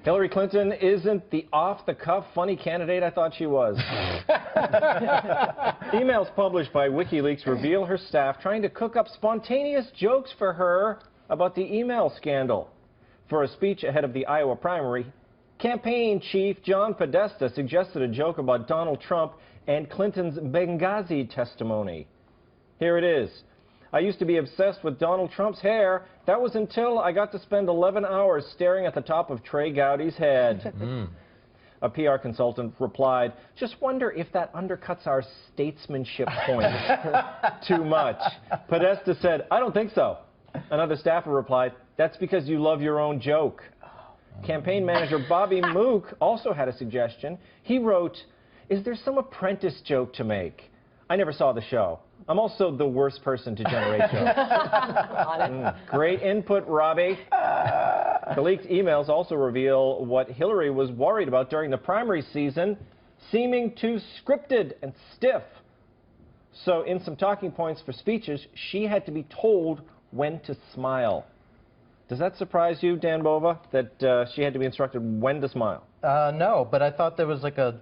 Hillary Clinton isn't the off-the-cuff funny candidate I thought she was. Emails published by WikiLeaks reveal her staff trying to cook up spontaneous jokes for her about the email scandal. For a speech ahead of the Iowa primary, campaign chief John Podesta suggested a joke about Donald Trump and Clinton's Benghazi testimony. Here it is. I used to be obsessed with Donald Trump's hair. That was until I got to spend 11 hours staring at the top of Trey Gowdy's head. A PR consultant replied, just wonder if that undercuts our statesmanship point too much. Podesta said, I don't think so. Another staffer replied, that's because you love your own joke. Campaign manager Bobby Mook also had a suggestion. He wrote, is there some Apprentice joke to make? I never saw the show. I'm also the worst person to generate jokes. Great input, Robbie. The leaked emails also reveal what Hillary was worried about during the primary season, seeming too scripted and stiff. So in some talking points for speeches, she had to be told when to smile. Does that surprise you, Dan Bova, that she had to be instructed when to smile? No, but I thought there was like a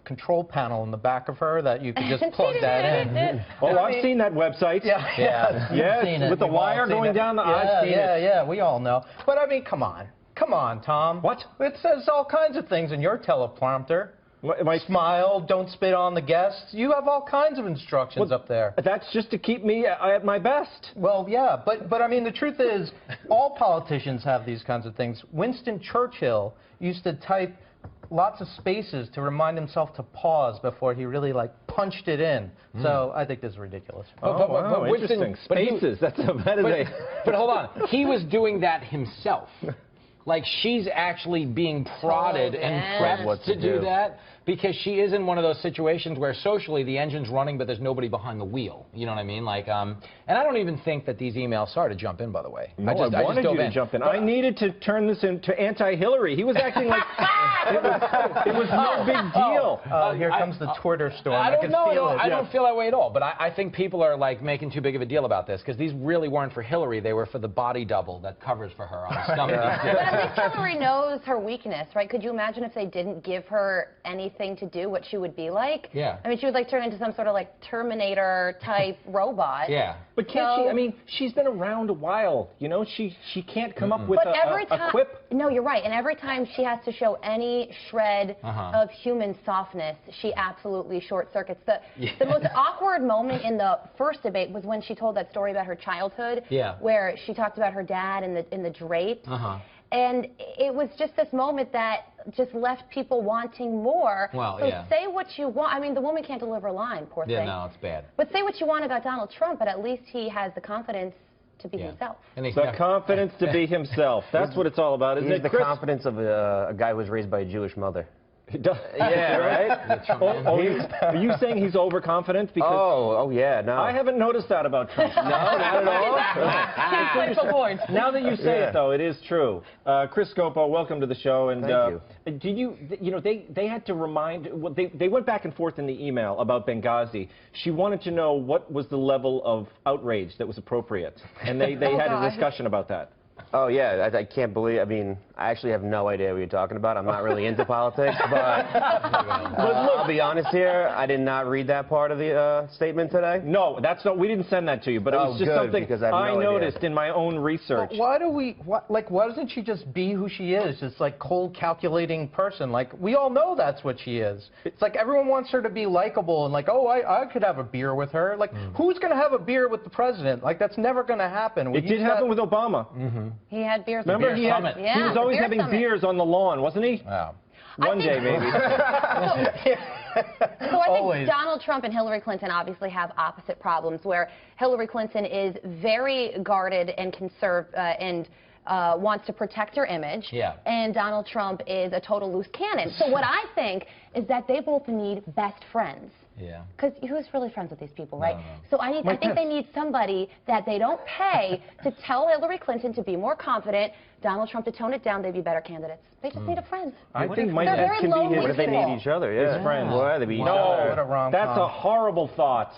control panel in the back of her that you could just plug that in. Oh, I've seen that website. Yes, with the wire going down the I've seen it. Yeah, we all know. But I mean, come on, Tom. What? It says all kinds of things in your teleprompter. Smile, don't spit on the guests. You have all kinds of instructions up there. That's just to keep me at my best. Well, yeah, but I mean, the truth is, all politicians have these kinds of things. Winston Churchill used to type lots of spaces to remind himself to pause before he really, like, punched it in. So I think this is ridiculous. Wow, interesting. Spaces, that is But hold on, he was doing that himself. Like, she's actually being prodded and prepped to do that because she is in one of those situations where socially the engine's running but there's nobody behind the wheel. You know what I mean? Like, and I don't even think that these emails, sorry to jump in, by the way. No, I wanted you to jump in. I needed to turn this into anti-Hillary. He was acting like it was no big deal. Here comes the Twitter storm. I don't know. I don't feel that way at all. But I think people are, like, making too big of a deal about this because these really weren't for Hillary. They were for the body double that covers for her on the stomach. But at least Hillary knows her weakness, right? Could you imagine if they didn't give her anything to do, what she would be like? Yeah. I mean, she would, like, turn into some sort of, like, Terminator-type robot. Yeah. But can't she? I mean, she's been around a while. You know, she can't come up with a quip. No, you're right. And every time she has to show any shred of human softness, she absolutely short-circuits. The most awkward moment in the first debate was when she told that story about her childhood, where she talked about her dad in the drapes. And it was just this moment that just left people wanting more. Well, so say what you want. I mean, the woman can't deliver a line, poor thing. Yeah, no, it's bad. But say what you want about Donald Trump, but at least he has the confidence to be himself. The confidence to be himself. That's what it's all about, isn't it? The confidence of a guy who was raised by a Jewish mother. Yeah, right? Are you saying he's overconfident? Because oh, yeah, no. I haven't noticed that about Trump. No, not at all. Now that you say it, though, it is true. Chris Scopo, welcome to the show. And Thank you know, they had to remind, they went back and forth in the email about Benghazi. She wanted to know what was the level of outrage that was appropriate. And they had a discussion about that. Oh, yeah, I can't believe, I mean, I actually have no idea what you're talking about. I'm not really into politics, but I'll be honest here, I did not read that part of the statement today. No, that's not, we didn't send that to you, but it was just something I noticed in my own research. But why do we, why doesn't she just be who she is? Just like cold, calculating person. Like, we all know that's what she is. It's like everyone wants her to be likable and like, oh, I could have a beer with her. Like, who's going to have a beer with the president? Like, that's never going to happen. It did happen with Obama. He had beers. Remember, he was always having beers on the lawn, wasn't he? Wow. One day, maybe. So I think Donald Trump and Hillary Clinton obviously have opposite problems, where Hillary Clinton is very guarded and conserved and wants to protect her image, and Donald Trump is a total loose cannon. So what I think is that they both need best friends. Yeah. Because who's really friends with these people, right? No. So I think they need somebody that they don't pay to tell Hillary Clinton to be more confident, Donald Trump to tone it down. They'd be better candidates. They just need a friend. I think Mike can be his. What if they need each other? His friend. Well, they be each other. No, that's a horrible thought.